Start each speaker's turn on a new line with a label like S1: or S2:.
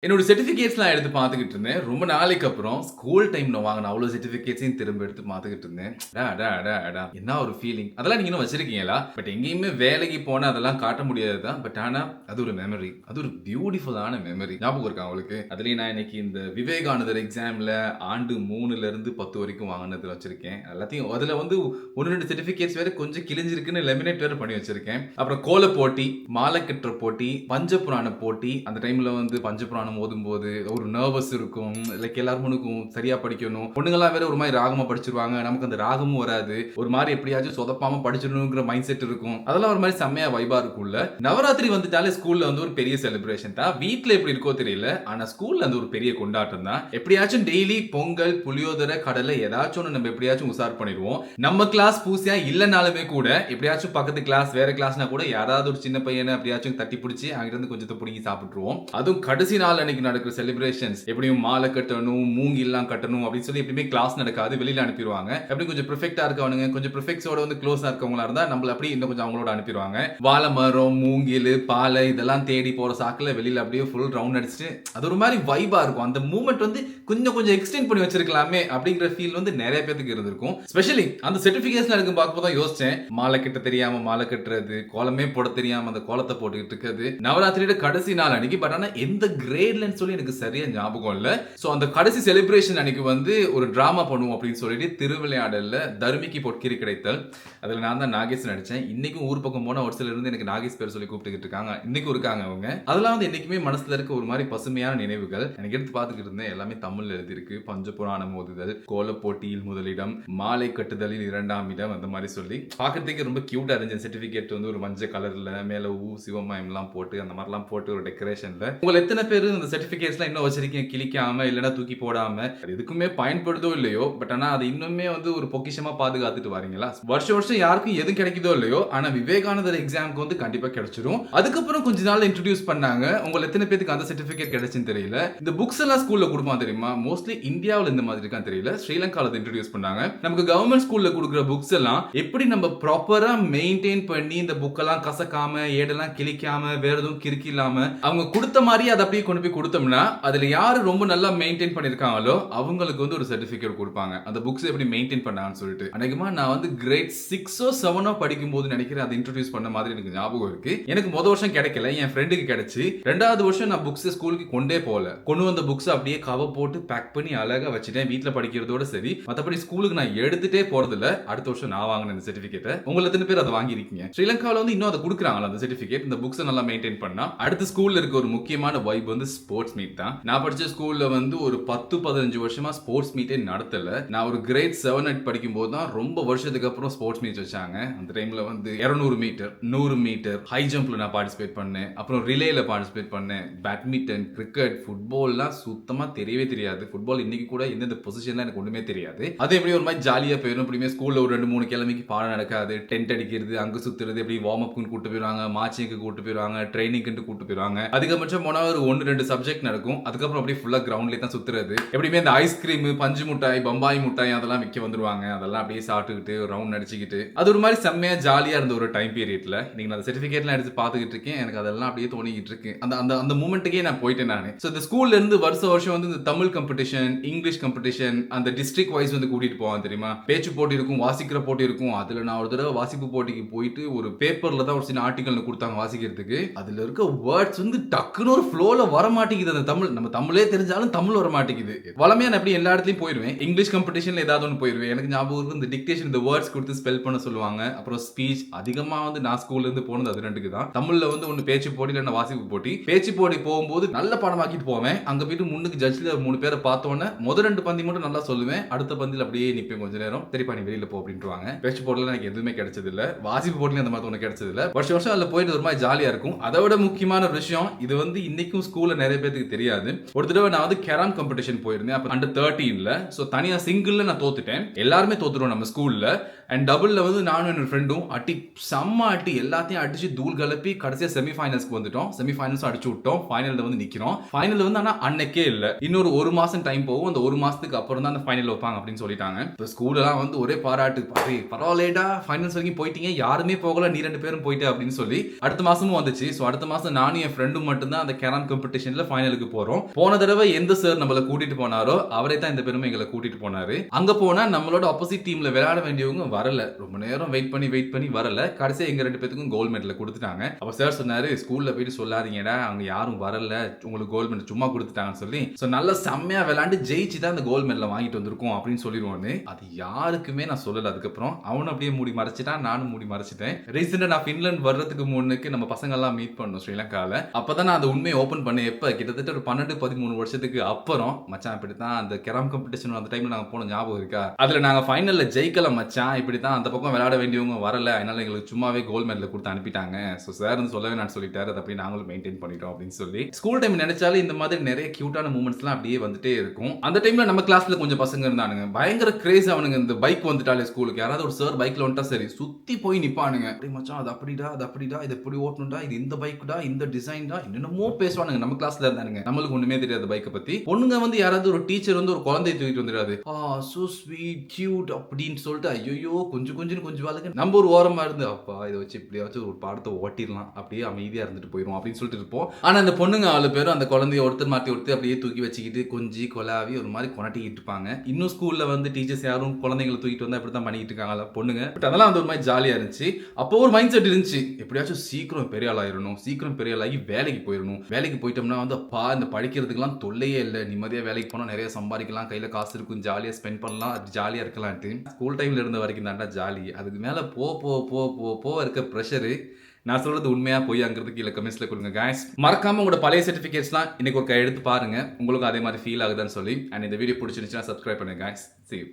S1: என்னோட சர்டிஃபிகேட்ஸ்லாம் எடுத்து பார்த்துக்கிட்டு இருந்தேன். ரொம்ப நாளைக்கு அப்புறம் ஸ்கூல் டைம்ல வாங்குன அவ்வளோ சர்டிஃபிகேட்ஸையும் திரும்ப எடுத்து பார்த்துக்கிட்டு இருந்தேன். அடா! என்ன ஒரு ஃபீலிங். அதெல்லாம் நீங்க இன்னும் வச்சிருக்கீங்களா? பட் எங்கேயுமே வேலைக்கு போனா அதெல்லாம் காட்ட முடியாது தான். பட் ஆனா அது ஒரு மெமரி. அது ஒரு பியூட்டிஃபுல்லான மெமரி. ஞாபகம் இருக்கா உங்களுக்கு? அதுலயும் நான் இன்னைக்கு இந்த விவேகானந்தர் எக்ஸாம்ல ஆண்டு 3ல இருந்து 10 வரைக்கும் வாங்குனது வச்சிருக்கேன். எல்லாத்தையும் அதுல வந்து 1, 2 சர்டிஃபிகேட்ஸ் வேற கொஞ்சம் கிழிஞ்சிருக்குன்னு லேமினேட் வேற பண்ணி வச்சிருக்கேன். அப்புறம் கோல போட்டி, மாலை கட்டுற போட்டி, பஞ்சபுராண போட்டி. அந்த டைம்ல வந்து பஞ்சபுராணம் ஓதும்போது ஒரு நர்வஸ் இருக்கும். லைக் எல்லாருக்கும் சரியா படிக்கணும். பொண்ணுங்கலாம் வேற ஒரு மாதிரி ராகமா படிச்சிருவாங்க. நமக்கு அந்த ராகமும் வராது. ஒரு மாதிரி எப்படியாச்சும் சொதப்பாம படிச்சிடணுங்கிற மைண்ட் செட் இருக்கும். அதெல்லாம் ஒரு மாதிரி செம்மையா வைபா இருக்கும்ல. நவராத்திரி வந்துட்டாலே ஸ்கூல்ல வந்து ஒரு பெரிய செலிப்ரேஷன் தான். வீட்ல எப்படி இருக்கோ தெரியல. ஆனா ஸ்கூல்ல அந்த ஒரு பெரிய கொண்டாட்டம் தான். எப்படியாச்சும் டெய்லி பொங்கல், புளியோதரை, கடலை ஏதாச்சும் ஒன்று நம்ம எப்படியாச்சும் உசார் பண்ணிடுவோம். நம்ம கிளாஸ் பூசியா இல்லைனாலுமே கூட எப்படியாச்சும் பக்கத்து கிளாஸ் வேற கிளாஸ்னா கூட யாராவது ஒரு சின்ன பையனை அப்படியாச்சும் தட்டி பிடிச்சி அங்கிருந்து கொஞ்சத்தை பிடிங்கி சாப்பிட்டுருவோம். அதுவும் கடைசி நாள் அன்னைக்கு நடக்கிற செலிப்ரேஷன்ஸ் எப்படியும் மாலை கட்டணும், மூங்கில்லாம் கட்டணும் அப்படின்னு சொல்லி எப்படியுமே கிளாஸ் நடக்காது, வெளியில அனுப்பிடுவாங்க. எப்படி கொஞ்சம் பெர்ஃபெக்ட்டா இருக்கவனுங்க, கொஞ்சம் பெர்ஃபெக்ட்ஸோட வந்து க்ளோஸா இருக்கவங்களா இருந்தா நம்மள அப்படி இன்னும் கொஞ்சம் அவங்களோட அனுப்பிடுவாங்க. வாழை மரம், மூங்கில், பாலை இதெல்லாம் தேடி போற சாக்குல வெளியில அப்படியே ஃபுல் ரவுண்ட் அடிச்சுட்டு அது ஒரு மாதிரி வைபா இருக்கும். அந்த மூமெண்ட் வந்து கொஞ்சம் எக்ஸ்டெண்ட் பண்ணி வச்சிருக்கலாமே அப்படிங்கிற ஃபீல் வந்து நிறைய பேருக்கு இருந்திருக்கும். ஸ்பெஷலி அந்த சர்டிபிகேட்ஸ்ல எனக்கு பார்க்கும்போது தான் யோசிச்சேன். மாலை கட்ட தெரியாம மாலை கட்டுறது, கோலமே போட தெரியாம அந்த கோலத்தை போட்டுக்கிட்டு இருக்கிறது, நவராத்திரியோட கடைசி நாள் அன்னைக்கு. பட் ஆனா எந்த கிரேட்லன்னு சொல்லி எனக்கு சரியா ஞாபகம் இல்ல. சோ அந்த கடைசி செலிப்ரேஷன் அன்னைக்கு வந்து ஒரு டிராமா பண்ணுவோம் அப்படின்னு சொல்லிட்டு திருவிளையாடல்ல தர்மிக்கு பொற்கிரி கிடைத்தல் அதுல நான் தான் நாகேஷ் நடிச்சேன். இன்னைக்கும் ஊர் பக்கம் போனா ஒரு சிலர் இருந்து எனக்கு நாகேஷ் பேர் சொல்லி கூப்பிட்டுக்கிட்டு இருக்காங்க. இன்னைக்கும் இருக்காங்க அவங்க. அதெல்லாம் வந்து என்னைக்குமே மனசுல இருக்க ஒரு மாதிரி பசுமையான நினைவுகள். எனக்கு எடுத்து பார்த்துக்கிட்டு இருந்தேன். எல்லாமே தமிழ்ல எழுதியிருக்கு. பஞ்சபுராணம் ஓதுதல், கோல போட்டியில் முதலிடம், மாலை கட்டுதலில் 2ஆம் இடம், அந்த மாதிரி சொல்லி பார்க்கறதுக்கு ரொம்ப கியூட்டா இருந்துச்சு. சர்டிபிகேட் வந்து ஒரு மஞ்சள் கலர்ல மேல சிவமயம் எல்லாம் போட்டு அந்த மாதிரிலாம் போட்டு ஒரு டெக்கரேஷன்ல. உங்களை எத்தனை பேர் இந்த சர்டிபிகேட்ஸ்லாம் இன்னும் வச்சிருக்கீங்க கிழிக்காம இல்லைன்னா தூக்கி போடாம? அது எதுக்குமே பயன்படுதோ இல்லையோ, பட் ஆனா அது இன்னுமே வந்து ஒரு பொக்கிஷமா பாதுகாத்துட்டு வரீங்களா? வருஷம் யாருக்கும் எதுவும் கிடைக்குதோ இல்லையோ, ஆனா விவேகானந்தர் எக்ஸாம்க்கு வந்து கண்டிப்பா கிடைச்சிரும். அதுக்கப்புறம் கொஞ்ச நாள் இன்ட்ரோடியூஸ் பண்ணாங்க. உங்க எத்தனை பேருக்கு அந்த சர்டிபிகேட் கிடைச்சுன்னு தெரியல. இந்த புக்ஸ் எல்லாம் ஸ்கூல்ல கொடுப்பான் தெரியுமா? மோஸ்ட்லி இந்தியாவில் இந்த மாதிரி இருக்கான்னு தெரியல. ஸ்ரீலங்கால இன்ட்ரோடியூஸ் பண்ணாங்க. நமக்கு கவர்மெண்ட் ஸ்கூல்ல கொடுக்குற புக்ஸ் எல்லாம் எப்படி நம்ம ப்ராப்பரா மெயின்டைன் பண்ணி இந்த புக் எல்லாம் கசக்காம ஏடெல்லாம் கிழிக்காம வேற எதுவும் கிறுக்கி இல்லாம அவங்க கொடுத்த மாதிரி அதை அப்படியே கொண்டு போய் கொடுத்தோம்னா அதுல யாரு ரொம்ப நல்லா மெயின்டைன் பண்ணிருக்காங்களோ அவங்களுக்கு வந்து ஒரு சர்டிபிகேட் கொடுப்பாங்க. அந்த புக்ஸ் எப்படி மெயின்டைன் பண்ணாங்கன்னு சொல்லிட்டு. அன்னைக்குமா நான் வந்து கிரேட் 6ஓ 7ஓ படிக்கும் போது நினைக்கிறேன் அதை இன்ட்ரோடியூஸ் பண்ண மாதிரி எனக்கு ஞாபகம் இருக்கு. எனக்கு முதல் வருஷம் கிடைக்கல, என் ஃப்ரெண்டுக்கு கிடைச்சு. 2வது வருஷம் நான் புக்ஸ் ஸ்கூலுக்கு கொண்டே போகல. கொண்டு வந்த புக்ஸ் அப்படியே கவர் போட்டு பேக் பண்ணி அழகா வச்சுட்டேன். வீட்டுல படிக்கிறதோட சரி. மத்தபடி ஸ்கூலுக்கு நான் எடுத்துட்டே போறது இல்ல. அடுத்த வருஷம் நான் வாங்கின இந்த சர்டிபிகேட். உங்களுக்கு எத்தனை பேர் அதை வாங்கிருக்கீங்க? ஸ்ரீலங்கால வந்து இன்னும் அதை கொடுக்குறாங்களா அந்த சர்டிபிகேட்? இந்த புக்ஸ் நல்லா மெயின்டைன் பண்ணா. அடுத்த ஸ்கூல்ல இருக்க ஒரு முக்கியமான வைப் வந்து ஸ்போர்ட்ஸ் மீட் தான். நான் படிச்ச ஸ்கூல்ல வந்து ஒரு 10-15 வருஷமா ஸ்போர்ட்ஸ் மீட்டே நடத்தல. நான் ஒரு கிரேட் 7 8 படிக்கும் போது தான் ரொம்ப வருஷத்துக்கு அப்புறம் ஸ்போர்ட்ஸ் மீட் வச்சாங்க. அந்த டைம்ல வந்து 200 மீட்டர், 100 மீட்டர், ஹை ஜம்ப்ல நான் பார்ட்டிசிபேட் பண்ணேன். அப்புறம் ரிலேல பார்ட்டிசிபேட் பண்ணேன். பேட்மிண்டன், கிரிக்கெட், ஃபுட்பால்லாம் சுத்தமா தெரியவே தெரியாது. ஃபுட்பால் இன்னைக்கு கூட எந்தெந்த பொசிஷன்ல எனக்கு ஒண்ணுமே தெரியாது. அது எப்படி ஒரு மாதிரி ஜாலியா போயிடும். எப்படியுமே ஸ்கூல்ல ஒரு 2-3 கிழமைக்கு பாடம் நடக்காது. டென்ட் அடிக்கிறது, அங்க சுத்துறது, எப்படி வார்ம் அப்க்கு கூட்டு போயிருவாங்க, மார்ச்சிங்க்கு கூட்டு போயிருவாங்க, ட்ரைனிங்க்கு கூட்டு போயிருவாங்க. அதுக்கப்புறம் போனா ஒரு 1-2 சப்ஜெக்ட் நடக்கும். அதுக்கப்புறம் அப்படியே ஃபுல்லா கிரவுண்ட்லயே தான் சுத்துறது. எப்படியுமே இந்த ஐஸ்கிரீம், பஞ்சு மிட்டாய், பம்பாய் மிட்டாய் அதெல்லாம் விற்க வந்துருவாங்க. அதெல்லாம் அப்படியே சாப்பிட்டுக்கிட்டு ரவுண்ட் அடிச்சுக்கிட்டு அது ஒரு மாதிரி செம்மையா ஜாலியா இருந்த ஒரு டைம் பீரியட்ல நீங்க அந்த சர்டிபிகேட்லாம் எடுத்து பார்த்துக்கிட்டு இருக்கேன். எனக்கு அதெல்லாம் அப்படியே தோணிக்கிட்டு இருக்கு. அந்த மூமெண்ட்டுக்கே நான் போயிட்டேன் நானு. ஸோ இந்த ஸ்கூல்ல இருந்து வருஷம் வந்து இந்த தமிழ் காம்படிஷன், இங்கிலீஷ் காம்படிஷன், அந்த டிஸ்ட்ரிக்ட் வைஸ் வந்து கூட்டிட்டு போவாங்க தெரியுமா? பேச்சு போட்டி இருக்கும், வாசிக்கிற போட்டி இருக்கும். அதுல நான் ஒரு தடவை வாசிப்பு போட்டிக்கு போயிட்டு ஒரு பேப்பர்ல தான் ஒரு சின்ன ஆர்டிகல் கொடுத்தாங்க வாசிக்கிறதுக்கு. அதுல இருக்க வேர்ட்ஸ் வந்து டக்குன்னு ஒரு ஃப்ளோல வர மாட்டேங்குது. அந்த தமிழ் நம்ம தமிழே தெரிஞ்சாலும் தமிழ் வர மாட்டேங்குது. வளமையா நான் எப்படி எல்லா இடத்துலயும் போயிடுவேன். இங்கிலீஷ் காம்படிஷன்ல ஏதாவது ஒன்று போயிடுவேன். எனக்கு ஞாபகம் இருக்கு இந்த டிக்டேஷன், இந்த வேர்ட்ஸ் கொடுத்து ஸ்பெல் பண்ண சொல்லுவாங்க. அப்புறம் ஸ்பீச் அதிகமா வந்து நான் ஸ்கூல்ல இருந்து போனது அது ரெண்டுக்கு தான். தமிழ்ல வந்து ஒன்னு பேச்சு போட்டி இல்லைன்னா வாசிப்பு போட்டி. பேச்சு போட்டி போகும்போது நல்ல பாடமாக்கிட்டு போவேன். அங்க போயிட்டு முன்னுக்கு ஜட்ஜ்ல 3 பேரை பார்த்தோன்னே முதல் 2 பந்தி மட்டும் நல்லா சொல்லுவேன். அடுத்த பந்தியில் அப்படியே நிப்பேன் கொஞ்ச நேரம். சரிப்பா நீ வெளியில போ அப்படின்ட்டுவாங்க. பேச்சு போட்டில எனக்கு எதுவுமே கிடைச்சது இல்ல. வாசிப்பு போட்டில அந்த மாதிரி ஒன்று கிடைச்சது இல்ல. வருஷம் அதுல போயிட்டு ஒரு மாதிரி ஜாலியா இருக்கும். அதை விட முக்கியமான ஒரு விஷயம், இது வந்து இன்னைக்கும் ஸ்கூல்ல நிறைய பேருக்கு தெரியாது. ஒரு தடவை நான் வந்து கேரம் காம்படிஷன் போயிருந்தேன். அப்ப அண்டர் 13ல. சோ தனியா சிங்கிள்ல நான் தோத்துட்டேன். எல்லாருமே தோத்துருவோம் நம்ம ஸ்கூல்ல. அண்ட் டபுள்ல வந்து நானும் என்னோட ஃப்ரெண்டும் அட்டி செம்ம அட்டி எல்லாத்தையும் அடிச்சு தூள் கலப்பி கடைசியா செமிஃபைனல்ஸ்க்கு வந்துட்டோம். செமிஃபைனல்ஸ் அடிச்சு விட்டோம். ஃபைனல்ல வந்து நிக்கிறோம். ஃபைனல் வந்து ஆனா அன்னைக்கே இல்ல. இன்னொரு 1 மாசம் டைம் போகும். அந்த 1 மாசத்துக்கு அப்புறம் தான் அந்த ஃபைனல் வைப்பாங்க அப்படின்னு சொல்லிட்டாங்க. இப்போ ஸ்கூல் எல்லாம் வந்து ஒரே பாராட்டு, பரவாயில்லைடா ஃபைனல்ஸ் வரைக்கும் போயிட்டீங்க, யாருமே போகல, நீ 2 பேரும் போயிட்டு அப்படின்னு சொல்லி அடுத்த மாசமும் வந்துச்சு. ஸோ அடுத்த மாசம் நானும் என் ஃப்ரெண்டும் மட்டும் தான் அந்த கேரம் காம்படிஷன் காம்படிஷன்ல ஃபைனலுக்கு போறோம். போன தடவை எந்த சார் நம்மள கூட்டிட்டு போனாரோ அவரே தான் இந்த பெருமை எங்களை கூட்டிட்டு போனாரு. அங்க போனா நம்மளோட ஆப்போசிட் டீம்ல விளையாட வேண்டியவங்க வரல. ரொம்ப நேரம் வெயிட் பண்ணி வரல. கடைசியா எங்க 2 பேத்துக்கும் கோல்ட் மெடல் கொடுத்துட்டாங்க. அப்ப சார் சொன்னாரு, ஸ்கூல்ல போயிட்டு சொல்லாதீங்கடா, அவங்க யாரும் வரல, உங்களுக்கு கோல்ட் மெடல் சும்மா கொடுத்துட்டாங்கன்னு சொல்லி. சோ நல்லா செம்மையா விளையாண்டு ஜெயிச்சு தான் அந்த கோல்ட் மெடலை வாங்கிட்டு வந்திருக்கோம் அப்படின்னு சொல்லிடுவோன்னு. அது யாருக்குமே நான் சொல்லல. அதுக்கப்புறம் அவனும் அப்படியே மூடி மறைச்சிட்டான், நானும் மூடி மறைச்சிட்டேன். ரீசெண்டா நான் பின்லாந்து வர்றதுக்கு முன்னுக்கு நம்ம பசங்க எல்லாம் மீட் பண்ணோம் ஸ்ரீலங்கால. அப்பதான் நான் அந்த உண்மையை ஓபன் பண்ணேன். எப்ப கிட்டத்தட்ட ஒரு 12-13 வருஷத்துக்கு அப்புறம் மச்சான் இப்படித்தான் அந்த கேரம் காம்படிஷன் அந்த டைம்ல நாங்க போன ஞாபகம் இருக்கா, அதுல நாங்க ஃபைனல்ல ஜெயிக்கல மச்சான், இப்படித்தான் அந்த பக்கம் விளையாட வேண்டியவங்க வரல, அதனால எங்களுக்கு சும்மாவே கோல்ட் மெடல் கொடுத்து அனுப்பிட்டாங்க. சோ சார் சொல்லவே நான் சொல்லிட்டாரு, அதை அப்படியே நாங்களும் மெயின்டைன் பண்ணிட்டோம் அப்படின்னு சொல்லி. ஸ்கூல் டைம் நினைச்சாலே இந்த மாதிரி நிறைய கியூட்டான மூமெண்ட்ஸ் எல்லாம் அப்படியே வந்துட்டே இருக்கும். அந்த டைம்ல நம்ம கிளாஸ்ல கொஞ்சம் பசங்க இருந்தானுங்க, பயங்கர கிரேஸ் அவனுங்க. இந்த பைக் வந்துட்டாலே ஸ்கூலுக்கு யாராவது ஒரு சார் பைக்ல வந்துட்டா சரி சுத்தி போய் நிப்பானுங்க. அப்படி மச்சான் அது அப்படிடா இது எப்படி ஓட்டணும்டா, இது இந்த பைக்குடா, இந்த டிசைன்டா, என்னென்னமோ பேசுவானுங்க. நம்ம கிளாஸ்ல இருந்தானுங்க, நம்மளுக்கு ஒண்ணுமே தெரியாது பைக்கை பத்தி. பொண்ணுங்க வந்து யாராவது ஒரு டீச்சர் வந்து ஒரு குழந்தையை தூக்கிட்டு வந்துடாது, சோ ஸ்வீட் கியூட் அப்படின்னு சொல்லிட்டு ஐயோ கொஞ்சம் வாளுங்க. நம்ம ஒரு ஓரமா இருந்து அப்பா இதை வச்சு இப்படியாச்சும் ஒரு பாடத்தை ஓட்டிடலாம், அப்படியே அமைதியா இருந்துட்டு போயிடும் அப்படின்னு சொல்லிட்டு இருப்போம். ஆனா அந்த பொண்ணுங்க 4 பேரும் அந்த குழந்தைய ஒருத்தர் மாட்டி ஒருத்தர் அப்படியே தூக்கி வச்சுக்கிட்டு கொஞ்சி கொலாவி ஒரு மாதிரி கொண்டாட்டிக்கிட்டு இருப்பாங்க. இன்னும் ஸ்கூல்ல வந்து டீச்சர்ஸ் யாரும் குழந்தைங்களை தூக்கிட்டு வந்து அப்படித்தான் பண்ணிட்டு இருக்காங்களா பொண்ணுங்க. பட் அதெல்லாம் வந்து ஒரு மாதிரி ஜாலியா இருந்துச்சு. அப்போ ஒரு மைண்ட் செட் இருந்துச்சு, எப்படியாச்சும் சீக்கிரம் பெரிய ஆளாயிரணும், சீக்கிரம் பெரிய ஆளாகி வேலைக்கு போயிடணும். வேலைக்கு போயிட்டோம்னா வந்து அப்பா இந்த படிக்கிறதுக்கெல்லாம் தொல்லையே இல்லை, நிம்மதியா வேலைக்கு போனா நிறைய சம்பாதிக்கலாம், கையில காசு இருக்கும், ஜாலியா ஸ்பெண்ட் பண்ணலாம், ஜாலியா இருக்கலான்ட்டு. ஸ்கூல் டைம்ல இருந்த வரைக்கும் தாண்டா ஜாலி. அதுக்கு மேல போ இருக்க ப்ரெஷரு. நான் சொல்றது உண்மையா பொய்யாங்கிறது கீழே கமெண்ட்ஸ்ல கொடுங்க गाइस. மறக்காம உங்களோட பழைய சர்டிபிகேட்ஸ்லாம் இன்னைக்கு ஒரு எடுத்து பாருங்க, உங்களுக்கு அதே மாதிரி ஃபீல் ஆகுதான்னு சொல்லி. அண்ட் இந்த வீடியோ பிடிச்சிருந்துச்சுன்னா சப்ஸ்கிரைப் பண்ணுங்க गाइस. See you.